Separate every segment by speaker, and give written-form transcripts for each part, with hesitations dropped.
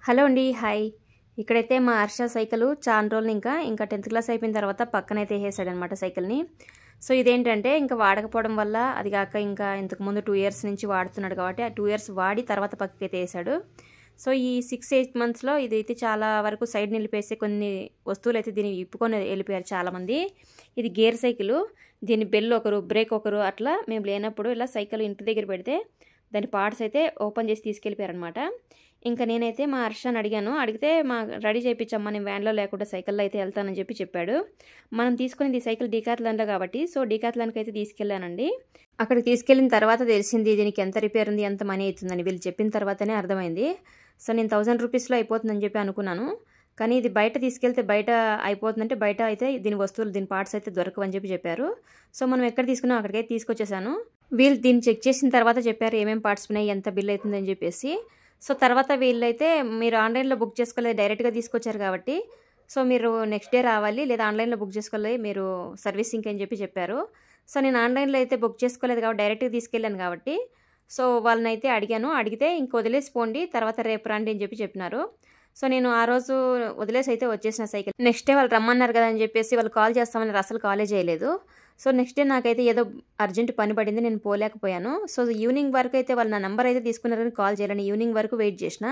Speaker 1: Hello అండి. Hi. ఇక్కడైతే మా హర్ష సైకిలు చాలా రోజులు ఇంకా 10th క్లాస్ అయిపోయిన తర్వాత పక్కనైతే వేసాడనమాట సైకిల్ని. సో ఇదేంటంటే ఇంకా వాడకపోవడం వల్ల, అది కాక ఇంకా ఇంతకుముందు 2 years నుంచి వాడుతున్నాడు కాబట్టి ఆ 2 years వాడి తర్వాత పక్కకైతే వేసాడు. సో ఈ 6-8 monthsలో ఇదైతే చాలా వరకు సైడ్ నిలిపేసి కొన్ని వస్తువులు అయితే దీన్ని ఇప్పుకొని వెళ్ళిపోయారు చాలామంది. ఇది గేర్ సైకిలు, దీని బెల్ ఒకరు, బ్రేక్ ఒకరు, అట్లా మేము లేనప్పుడు ఇలా సైకిల్ ఇంటి దగ్గర పెడితే దాని పార్ట్స్ అయితే ఓపెన్ చేసి తీసుకెళ్ళిపోయారనమాట. ఇంకా నేనైతే మా హర్షని అడిగితే రెడీ చేయించమ్మా, నేను వ్యాన్లో లేకుండా సైకిల్లో అయితే వెళ్తానని చెప్పాడు. మనం తీసుకునేది సైకిల్ డీకాథ్లాన్లో కాబట్టి సో డీకాథ్లాన్కి అయితే తీసుకెళ్ళానండి. అక్కడికి తీసుకెళ్ళిన తర్వాత తెలిసింది దీనికి ఎంత రిపేర్ ఉంది, ఎంత మనీ అవుతుందని వీళ్ళు చెప్పిన తర్వాతనే అర్థమైంది. సో నేను 1000 రూపీస్లో అయిపోతుందని చెప్పి అనుకున్నాను. కానీ ఇది బయట తీసుకెళ్తే బయట అయిపోతుందంటే బయట అయితే దీని వస్తువులు, దీని పార్ట్స్ అయితే దొరకవని చెప్పారు. సో మనం ఎక్కడ తీసుకున్నాం అక్కడికైతే తీసుకొచ్చేసాను. వీళ్ళు దీన్ని చెక్ చేసిన తర్వాత చెప్పారు ఏమేమి పార్ట్స్ ఉన్నాయి, ఎంత బిల్ అవుతుందని చెప్పేసి. సో తర్వాత వీళ్ళైతే మీరు ఆన్లైన్లో బుక్ చేసుకోలేదు, డైరెక్ట్గా తీసుకొచ్చారు కాబట్టి సో మీరు నెక్స్ట్ డే రావాలి, లేదా ఆన్లైన్లో బుక్ చేసుకోలేదు మీరు సర్వీసింగ్కి అని చెప్పారు. సో నేను ఆన్లైన్లో అయితే బుక్ చేసుకోలేదు కాబట్టి డైరెక్ట్గా తీసుకెళ్ళాను కాబట్టి సో వాళ్ళని అయితే అడిగితే ఇంక వదిలేసిపోండి, తర్వాత రేపు రండి అని చెప్పినారు. సో నేను ఆ రోజు వదిలేసి అయితే వచ్చేసిన సైకిల్. నెక్స్ట్ డే వాళ్ళు రమ్మన్నారు కదా అని చెప్పేసి వాళ్ళు కాల్ చేస్తామని అసలు కాలే చేయలేదు. సో నెక్స్ట్ డే నాకైతే ఏదో అర్జెంట్ పని పడింది, నేను పోలేకపోయాను. సో ఈవినింగ్ వరకు అయితే వాళ్ళు నా నెంబర్ అయితే తీసుకున్నారని కాల్ చేయాలని ఈవినింగ్ వరకు వెయిట్ చేసిన.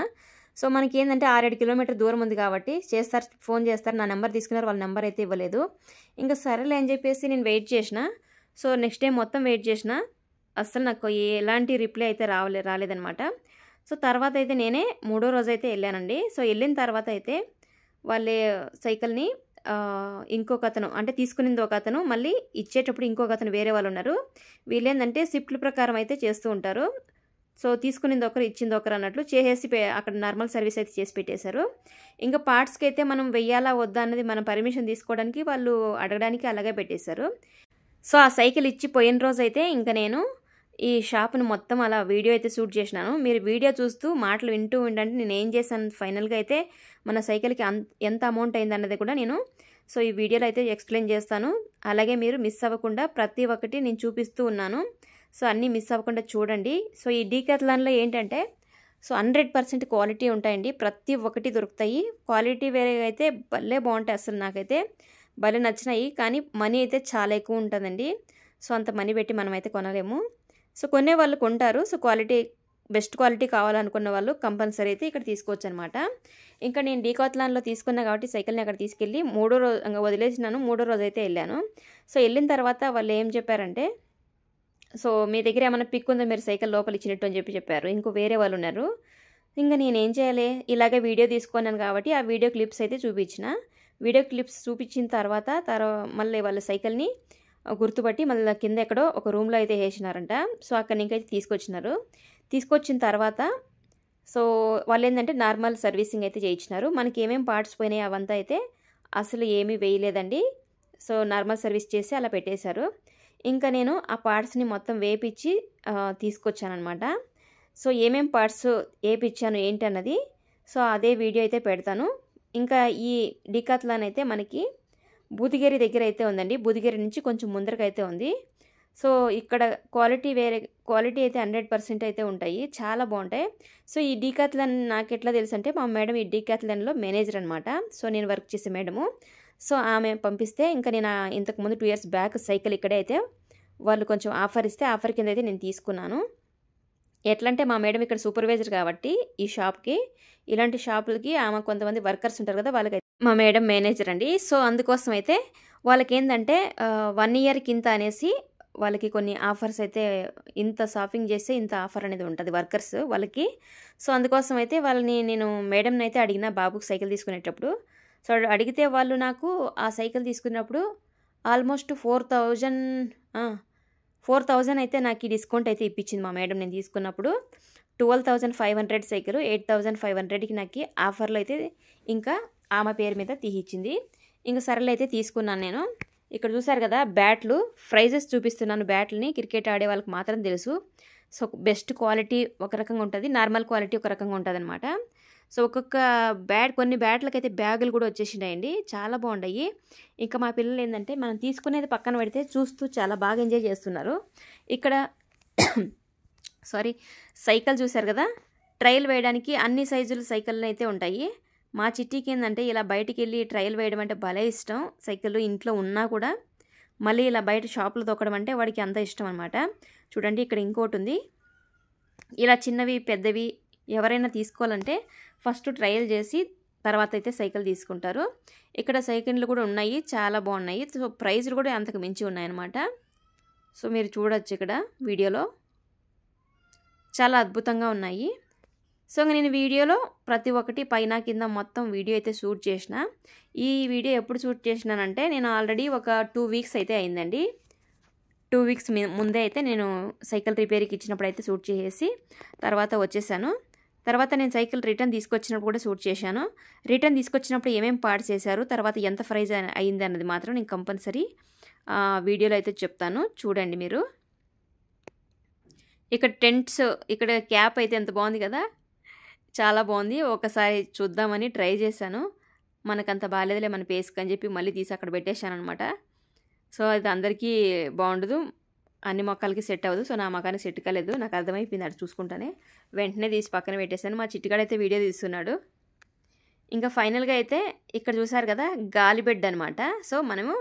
Speaker 1: సో మనకి ఏంటంటే 6-7 కిలోమీటర్ దూరం ఉంది కాబట్టి ఫోన్ చేస్తారు, నా నెంబర్ తీసుకున్నారు, వాళ్ళ నెంబర్ అయితే ఇవ్వలేదు. ఇంకా సరేలే అని చెప్పేసి నేను వెయిట్ చేసిన. సో నెక్స్ట్ డే మొత్తం వెయిట్ చేసిన, అస్సలు నాకు ఎలాంటి రిప్లై అయితే రాలేదనమాట. సో తర్వాత అయితే నేనే 3వ రోజు అయితే వెళ్ళానండి. సో వెళ్ళిన తర్వాత అయితే వాళ్ళే సైకిల్ని ఇంకొక అతను, అంటే తీసుకునింది ఒక అతను, మళ్ళీ ఇచ్చేటప్పుడు ఇంకొక అతను వేరే వాళ్ళు ఉన్నారు. వీళ్ళేందంటే షిఫ్ట్ల ప్రకారం అయితే చేస్తూ ఉంటారు. సో తీసుకునింది ఒకరు, ఇచ్చింది ఒకరు అన్నట్లు చేసేసి అక్కడ నార్మల్ సర్వీస్ అయితే చేసి పెట్టేశారు. ఇంకా పార్ట్స్కి అయితే మనం వెయ్యాలా వద్దా అన్నది మనం పర్మిషన్ తీసుకోవడానికి వాళ్ళు అడగడానికి అలాగే పెట్టేశారు. సో ఆ సైకిల్ ఇచ్చి పోయిన రోజు అయితే ఇంకా నేను ఈ షాప్ను మొత్తం అలా వీడియో అయితే షూట్ చేసినాను. మీరు వీడియో చూస్తూ మాటలు వింటూ ఉండండి నేను ఏం చేశాను ఫైనల్గా అయితే మన సైకిల్కి ఎంత అమౌంట్ అయింది అన్నది కూడా నేను సో ఈ వీడియోలో అయితే ఎక్స్ప్లెయిన్ చేస్తాను. అలాగే మీరు మిస్ అవ్వకుండా ప్రతి ఒక్కటి నేను చూపిస్తూ ఉన్నాను. సో అన్నీ మిస్ అవ్వకుండా చూడండి. సో ఈ డీకాథ్లాన్లో ఏంటంటే సో 100% క్వాలిటీ ఉంటాయండి, ప్రతి ఒక్కటి దొరుకుతాయి. క్వాలిటీ వేరే అయితే భలే బాగుంటాయి, అసలు నాకైతే భలే నచ్చినాయి. కానీ మనీ అయితే చాలా ఎక్కువ ఉంటుందండి. సో అంత మనీ పెట్టి మనం అయితే కొనలేము. సో కొనే వాళ్ళు కొంటారు. సో బెస్ట్ క్వాలిటీ కావాలనుకున్న వాళ్ళు కంపల్సరీ అయితే ఇక్కడ తీసుకోవచ్చు అనమాట. ఇంకా నేను డీకాథ్లాన్లో తీసుకున్నా కాబట్టి సైకిల్ని అక్కడ తీసుకెళ్ళి 3వ రోజు ఇంకా వదిలేసినాను. 3వ రోజు అయితే వెళ్ళాను. సో వెళ్ళిన తర్వాత వాళ్ళు ఏం చెప్పారంటే సో మీ దగ్గర ఏమైనా పిక్ ఉందో మీరు సైకిల్ లోపల ఇచ్చినట్టు అని చెప్పారు. ఇంకో వేరే వాళ్ళు ఉన్నారు. ఇంకా నేనేం చేయాలి, ఇలాగే వీడియో తీసుకున్నాను కాబట్టి ఆ వీడియో క్లిప్స్ అయితే చూపించిన. వీడియో క్లిప్స్ చూపించిన తర్వాత మళ్ళీ వాళ్ళ సైకిల్ని గుర్తుపట్టి మళ్ళీ కింద ఎక్కడో ఒక రూమ్లో అయితే వేసినారంట. సో అక్కడి నుంచి అయితే తీసుకొచ్చిన తర్వాత సో వాళ్ళు ఏంటంటే నార్మల్ సర్వీసింగ్ అయితే చేయించినారు. మనకి ఏమేమి పార్ట్స్ పోయినాయి అవంతా అయితే అసలు ఏమీ వేయలేదండి. సో నార్మల్ సర్వీస్ చేసి అలా పెట్టేశారు. ఇంకా నేను ఆ పార్ట్స్ని మొత్తం వేపించి తీసుకొచ్చానమాట. సో ఏమేమి పార్ట్స్ వేపించాను ఏంటి అన్నది సో అదే వీడియో అయితే పెడతాను. ఇంకా ఈ డీకాథ్లాన్ అయితే మనకి బూదిగేరి దగ్గర అయితే ఉందండి. బూదిగేరి నుంచి కొంచెం ముందరకు అయితే ఉంది. సో ఇక్కడ క్వాలిటీ అయితే 100% అయితే ఉంటాయి, చాలా బాగుంటాయి. సో ఈ డీకాథ్లాన్ నాకు ఎట్లా తెలుసు అంటే మా మేడం ఈ డీకాథ్లాన్లో మేనేజర్ అనమాట. సో నేను వర్క్ చేసే మేడము. సో ఆమె పంపిస్తే ఇంకా నేను ఇంతకుముందు 2 years బ్యాక్ సైకిల్ ఇక్కడే అయితే వాళ్ళు కొంచెం ఆఫర్ ఇస్తే ఆఫర్ కింద అయితే నేను తీసుకున్నాను. ఎట్లా అంటే మా మేడం ఇక్కడ సూపర్వైజర్ కాబట్టి ఈ షాప్కి, ఇలాంటి షాపులకి ఆమె కొంతమంది వర్కర్స్ ఉంటారు కదా, వాళ్ళకి మా మేడం మేనేజర్ అండి. సో అందుకోసం అయితే వాళ్ళకి ఏంటంటే 1 yearకి ఇంత అనేసి వాళ్ళకి కొన్ని ఆఫర్స్ అయితే, ఇంత షాపింగ్ చేస్తే ఇంత ఆఫర్ అనేది ఉంటుంది వర్కర్స్ వాళ్ళకి. సో అందుకోసం అయితే వాళ్ళని నేను మేడంని అయితే అడిగిన బాబుకి సైకిల్ తీసుకునేటప్పుడు. సో అడిగితే వాళ్ళు నాకు ఆ సైకిల్ తీసుకున్నప్పుడు ఆల్మోస్ట్ 4,000 అయితే నాకు ఈ డిస్కౌంట్ అయితే ఇప్పించింది మా మేడం. నేను తీసుకున్నప్పుడు 12,500 సైకిల్ 8,500కి నాకు ఆఫర్లో అయితే ఇంకా ఆమె పేరు మీద తీసిచ్చింది. ఇంకా సరేలే అయితే తీసుకున్నాను నేను. ఇక్కడ చూసారు కదా బ్యాట్లు, ప్రైజెస్ చూపిస్తున్నాను. బ్యాట్లని క్రికెట్ ఆడే వాళ్ళకి మాత్రం తెలుసు. సో బెస్ట్ క్వాలిటీ ఒక రకంగా ఉంటుంది, నార్మల్ క్వాలిటీ ఒక రకంగా ఉంటుంది అనమాట. సో ఒక్కొక్క కొన్ని బ్యాట్లకైతే బ్యాగులు కూడా వచ్చేసినాయండి, చాలా బాగున్నాయి. ఇంకా మా పిల్లలు ఏంటంటే మనం తీసుకునేది పక్కన పెడితే చూస్తూ చాలా బాగా ఎంజాయ్ చేస్తున్నారు. ఇక్కడ సైకిల్ చూసారు కదా, ట్రయల్ వేయడానికి అన్ని సైజుల సైకిళ్ళు అయితే ఉంటాయి. మా చిట్టికి ఏంటంటే ఇలా బయటికి వెళ్ళి ట్రయల్ వేయడం అంటే భలే ఇష్టం. సైకిళ్ళు ఇంట్లో ఉన్నా కూడా మళ్ళీ ఇలా బయట షాపులో తొక్కడం అంటే వాడికి అంత ఇష్టం అనమాట. చూడండి ఇక్కడ ఇంకోటి ఉంది. ఇలా చిన్నవి పెద్దవి ఎవరైనా తీసుకోవాలంటే ఫస్ట్ ట్రయల్ చేసి తర్వాత అయితే సైకిల్ తీసుకుంటారు. ఇక్కడ సైకిళ్ళు కూడా ఉన్నాయి, చాలా బాగున్నాయి. సో ప్రైజ్లు కూడా అంతకు మించి ఉన్నాయన్నమాట. సో మీరు చూడొచ్చు ఇక్కడ వీడియోలో చాలా అద్భుతంగా ఉన్నాయి. సో నేను వీడియోలో ప్రతి ఒక్కటి పైన కింద మొత్తం వీడియో అయితే షూట్ చేసిన. ఈ వీడియో ఎప్పుడు షూట్ చేసినానంటే నేను ఆల్రెడీ ఒక 2 వీక్స్ అయితే అయిందండి. 2 వీక్స్ ముందే అయితే నేను సైకిల్ రిపేర్కి ఇచ్చినప్పుడు అయితే షూట్ చేసేసి తర్వాత వచ్చేసాను. తర్వాత నేను సైకిల్ రిటర్న్ తీసుకొచ్చినప్పుడు కూడా షూట్ చేశాను. రిటర్న్ తీసుకొచ్చినప్పుడు ఏమేమి పార్ట్స్ చేశారు, తర్వాత ఎంత ప్రైజ్ అయింది అన్నది మాత్రం నేను కంపల్సరీ వీడియోలో అయితే చెప్తాను. చూడండి మీరు. ఇక్కడ టెంట్స్, ఇక్కడ క్యాప్ అయితే ఎంత బాగుంది కదా, చాలా బాగుంది. ఒకసారి చూద్దామని ట్రై చేశాను. మనకంత బాగాలేదులే మన పేస్కి అని చెప్పి మళ్ళీ తీసి అక్కడ పెట్టేశాను అనమాట. సో అది అందరికీ బాగుండదు, అన్ని మొక్కలకి సెట్ అవ్వదు. సో నా మొక్కనికి సెట్ కాలేదు, నాకు అర్థమైపోయింది. అది చూసుకుంటానే వెంటనే తీసి పక్కన పెట్టేశాను. మా చిట్టిగాడైతే వీడియో తీస్తున్నాడు. ఇంకా ఫైనల్గా అయితే ఇక్కడ చూసారు కదా గాలి బెడ్ అనమాట. సో మనము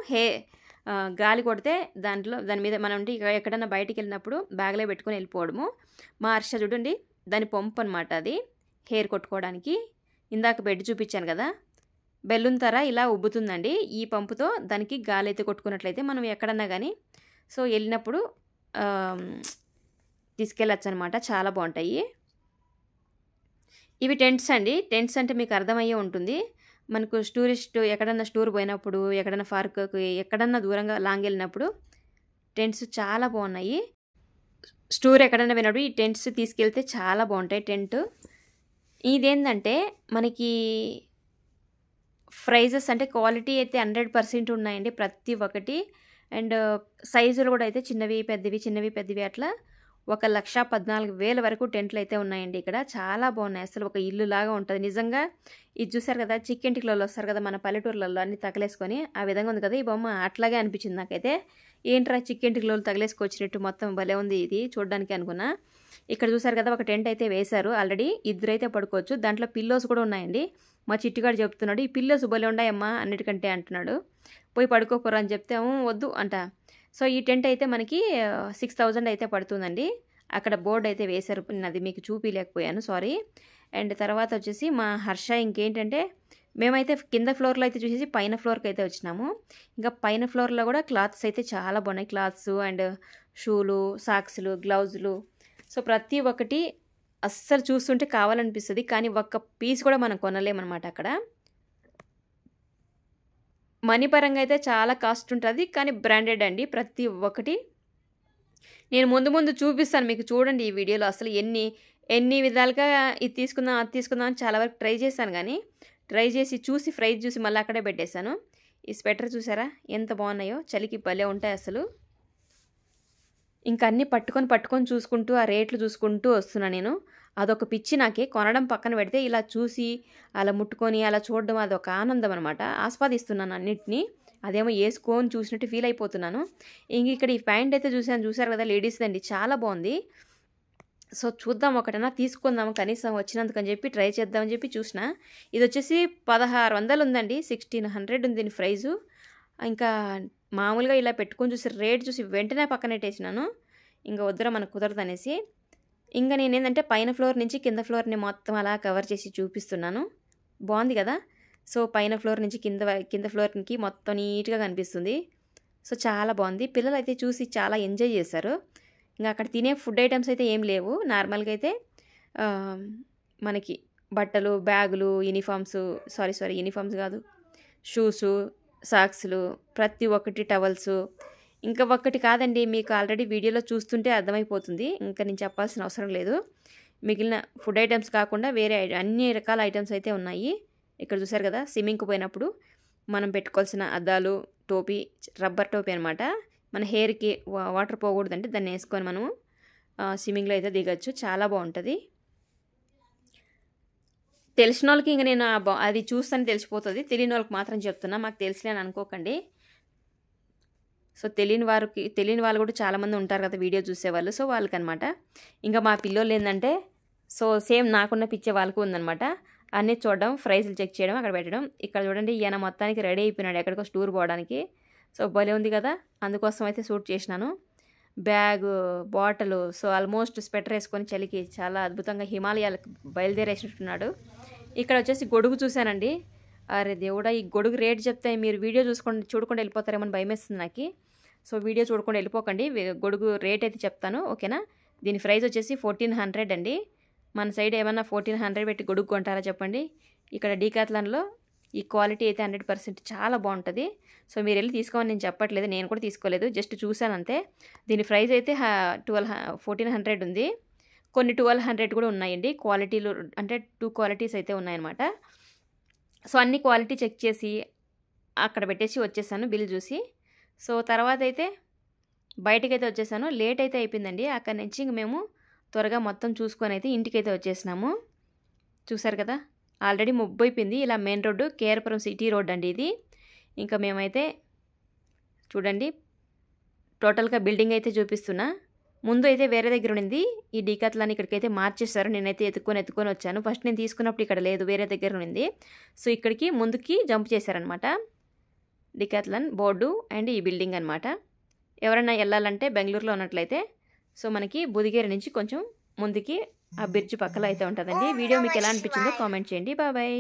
Speaker 1: గాలి కొడితే దాని మీద మనం ఎక్కడన్నా బయటికి వెళ్ళినప్పుడు బ్యాగ్లో పెట్టుకొని వెళ్ళిపోవడము. మా హర్ష చూడండి దాని పంపు అనమాట, అది హెయిర్ కొట్టుకోవడానికి. ఇందాక బెడ్ చూపించాను కదా, బెలూన్ తర ఇలా ఉబ్బుతుందండి. ఈ పంపుతో దానికి గాలి అయితే కొట్టుకున్నట్లయితే మనం ఎక్కడన్నా కానీ సో వెళ్ళినప్పుడు తీసుకెళ్ళచ్చు అనమాట. చాలా బాగుంటాయి ఇవి. టెంట్స్ అండి. టెంట్స్ అంటే మీకు అర్థమయ్యే ఉంటుంది. మనకు టూరిస్ట్ ఎక్కడన్నా టూర్ పోయినప్పుడు, ఎక్కడన్నా పార్క్కి, ఎక్కడన్నా దూరంగా లాంగ్ వెళ్ళినప్పుడు టెంట్స్ చాలా బాగున్నాయి. టూర్ ఎక్కడన్నా పోయినప్పుడు ఈ టెంట్స్ తీసుకెళ్తే చాలా బాగుంటాయి. టెంట్ ఇదేంటంటే మనకి ప్రైజెస్ అంటే క్వాలిటీ అయితే 100% ఉన్నాయండి ప్రతి ఒక్కటి. అండ్ సైజులు కూడా అయితే చిన్నవి పెద్దవి అట్లా 1,14,000 వరకు టెంట్లు అయితే ఉన్నాయండి ఇక్కడ. చాలా బాగున్నాయి, అసలు ఒక ఇల్లు లాగా ఉంటుంది నిజంగా. ఇది చూసారు కదా చిక్కింటికలలో వస్తారు కదా మన పల్లెటూర్లలో అన్ని తగలేసుకొని, ఆ విధంగా ఉంది కదా ఈ బొమ్మ. అట్లాగే అనిపించింది నాకైతే. ఏంట్రా చిక్కింటికలలో తగలేసుకొచ్చినట్టు, మొత్తం భలే ఉంది ఇది చూడడానికి అనుకున్నా. ఇక్కడ చూసారు కదా ఒక టెంట్ అయితే వేశారు ఆల్రెడీ, ఇద్దరైతే పడుకోవచ్చు. దాంట్లో పిల్లోస్ కూడా ఉన్నాయండి. మా చిట్టుగాడు చెప్తున్నాడు ఈ పిల్లోస్ భలే ఉన్నాయమ్మా అన్నిటికంటే అంటున్నాడు. పోయి పడుకోపోరా అని చెప్తే వద్దు అంట. సో ఈ టెంట్ అయితే మనకి 6,000 అయితే పడుతుందండి. అక్కడ బోర్డు అయితే వేశారు, అది మీకు చూపించలేకపోయాను, సారీ. అండ్ తర్వాత వచ్చేసి మా హర్ష ఇంకేంటంటే మేమైతే కింద ఫ్లోర్లో అయితే చూసేసి పైన ఫ్లోర్కి అయితే వచ్చినాము. ఇంకా పైన ఫ్లోర్లో కూడా క్లాత్స్ అయితే చాలా బాగున్నాయి. క్లాత్స్ అండ్ షూలు, సాక్స్లు, గ్లౌజులు. సో ప్రతి ఒక్కటి అస్సలు చూస్తుంటే కావాలనిపిస్తుంది, కానీ ఒక్క పీస్ కూడా మనం కొనలేమన్నమాట అక్కడ. మనీ పరంగా అయితే చాలా కాస్ట్ ఉంటుంది, కానీ బ్రాండెడ్ అండి ప్రతి ఒక్కటి. నేను ముందు చూపిస్తాను మీకు, చూడండి ఈ వీడియోలో. అసలు ఎన్ని విధాలుగా ఇది తీసుకుందాం అది తీసుకుందాం అని చాలా వరకు ట్రై చేశాను, కానీ ట్రై చేసి చూసి ప్రైస్ చూసి మళ్ళీ అక్కడే పెట్టేశాను. ఈ స్వెటర్ చూసారా ఎంత బాగున్నాయో, చలికి భలే ఉంటాయి అసలు. ఇంకా అన్నీ పట్టుకొని చూసుకుంటూ ఆ రేట్లు చూసుకుంటూ వస్తున్నాను నేను. అదొక పిచ్చి నాకే. కొనడం పక్కన పెడితే ఇలా చూసి అలా ముట్టుకొని అలా చూడడం అదొక ఆనందం అనమాట. ఆస్వాదిస్తున్నాను అన్నిటినీ. అదేమో వేసుకొని చూసినట్టు ఫీల్ అయిపోతున్నాను. ఇంక ఇక్కడ ఈ ప్యాంట్ అయితే చూసారు కదా లేడీస్ది అండి, చాలా బాగుంది. సో చూద్దాం ఒకటైనా తీసుకుందాం కనీసం వచ్చినందుకని చెప్పి ట్రై చేద్దామని చెప్పి చూసిన. ఇది వచ్చేసి 1,600 ఉందండి, 1,600 ఉంది దీని ప్రైజు. ఇంకా మామూలుగా ఇలా పెట్టుకొని చూసి రేట్ చూసి వెంటనే పక్కనెట్టేసినాను. ఇంకా వద్దురా మనకు కుదరదు అనేసి. ఇంకా నేనేంటంటే పైన ఫ్లోర్ నుంచి కింద ఫ్లోర్ని మొత్తం అలా కవర్ చేసి చూపిస్తున్నాను. బాగుంది కదా. సో పైన ఫ్లోర్ నుంచి కింద ఫ్లోర్కి మొత్తం నీట్గా కనిపిస్తుంది. సో చాలా బాగుంది. పిల్లలు అయితే చూసి చాలా ఎంజాయ్ చేశారు. ఇంకా అక్కడ తినే ఫుడ్ ఐటమ్స్ అయితే ఏం లేవు. నార్మల్గా అయితే మనకి బట్టలు, బ్యాగులు, యూనిఫామ్స్ కాదు, షూసు, సాక్స్లు, ప్రతి ఒక్కటి టవల్స్. ఇంకా ఒక్కటి కాదండి, మీకు ఆల్రెడీ వీడియోలో చూస్తుంటే అర్థమైపోతుంది, ఇంకా నేను చెప్పాల్సిన అవసరం లేదు. మిగిలిన ఫుడ్ ఐటమ్స్ కాకుండా వేరే అన్ని రకాల ఐటమ్స్ అయితే ఉన్నాయి. ఇక్కడ చూసారు కదా స్విమ్మింగ్కి పోయినప్పుడు మనం పెట్టుకోవాల్సిన అద్దాలు, టోపీ, రబ్బర్ టోపీ అనమాట. మన హెయిర్కి వాటర్ పోకూడదంటే దాన్ని వేసుకొని మనము స్విమ్మింగ్లో అయితే దిగచ్చు. చాలా బాగుంటుంది. తెలిసిన వాళ్ళకి ఇంకా నేను అది చూస్తాను తెలిసిపోతుంది, తెలియని వాళ్ళకి మాత్రం చెప్తున్నా, మాకు తెలిసిలే అని అనుకోకండి. సో తెలియని వాళ్ళు కూడా చాలామంది ఉంటారు కదా వీడియో చూసేవాళ్ళు. సో వాళ్ళకనమాట. ఇంకా మా పిల్లోళ్ళు ఏంటంటే సో సేమ్ నాకున్న పిచ్చే వాళ్ళకు ఉందనమాట. అన్నీ చూడడం, ప్రైజులు చెక్ చేయడం, అక్కడ పెట్టడం. ఇక్కడ చూడండి ఈయన మొత్తానికి రెడీ అయిపోయినాడు ఎక్కడికో టూర్ పోవడానికి. సో భలే ఉంది కదా, అందుకోసం అయితే షూట్ చేసినాను. బ్యాగు, బాటలు, సో ఆల్మోస్ట్ స్వెటర్ వేసుకొని చలికి చాలా అద్భుతంగా హిమాలయాలకు బయలుదేరేసినట్టున్నాడు. ఇక్కడ వచ్చేసి గొడుగు చూశానండి. అరే దేవుడా, ఈ గొడుగు రేట్ చెప్తే మీరు వీడియో చూడకుండా వెళ్ళిపోతారేమో అని భయమేస్తుంది నాకు. సో వీడియో చూడకుండా వెళ్ళిపోకండి, గొడుగు రేట్ అయితే చెప్తాను, ఓకేనా. దీని ప్రైస్ వచ్చేసి 1400 అండి. మన సైడ్ ఏమన్నా 1400 పెట్టి గొడుగు కొంటారా చెప్పండి. ఇక్కడ డీకాథ్లాన్లో ఈ క్వాలిటీ అయితే 100% చాలా బాగుంటుంది. సో మీరు వెళ్ళి తీసుకోమని నేను చెప్పట్లేదు, నేను కూడా తీసుకోలేదు, జస్ట్ చూశాను అంతే. దీని ప్రైస్ అయితే 1400 ఉంది. కొన్ని 1200 కూడా ఉన్నాయండి. క్వాలిటీలు అంటే 2 క్వాలిటీస్ అయితే ఉన్నాయన్నమాట. సో అన్ని క్వాలిటీ చెక్ చేసి అక్కడ పెట్టేసి వచ్చేసాను బిల్ చూసి. సో తర్వాత అయితే బయటకైతే వచ్చేసాను. లేట్ అయితే అయిపోయిందండి. అక్కడి నుంచి ఇంక మేము త్వరగా మొత్తం చూసుకొని అయితే ఇంటికైతే వచ్చేసినాము. చూసారు కదా, ఆల్రెడీ ముబ్బు అయిపోయింది. ఇలా main road KR Puram city road అండి ఇది. ఇంకా మేమైతే చూడండి టోటల్గా బిల్డింగ్ అయితే చూపిస్తున్నా. ముందు అయితే వేరే దగ్గర ఉండింది, ఈ డీకాథ్లాన్ ఇక్కడికైతే మార్చేశారు. నేనైతే ఎత్తుకొని వచ్చాను. ఫస్ట్ నేను తీసుకున్నప్పుడు ఇక్కడ లేదు, వేరే దగ్గర ఉండింది. సో ఇక్కడికి ముందుకి జంప్ చేశారనమాట డీకాథ్లాన్ బోర్డు అండ్ ఈ బిల్డింగ్ అనమాట. ఎవరైనా వెళ్ళాలంటే బెంగళూరులో ఉన్నట్లయితే సో మనకి బుదిగేరి నుంచి కొంచెం ముందుకి ఆ బ్రిడ్జ్ పక్కలో అయితే ఉంటుందండి. వీడియో మీకు ఎలా అనిపించిందో కామెంట్ చేయండి. బాయ్.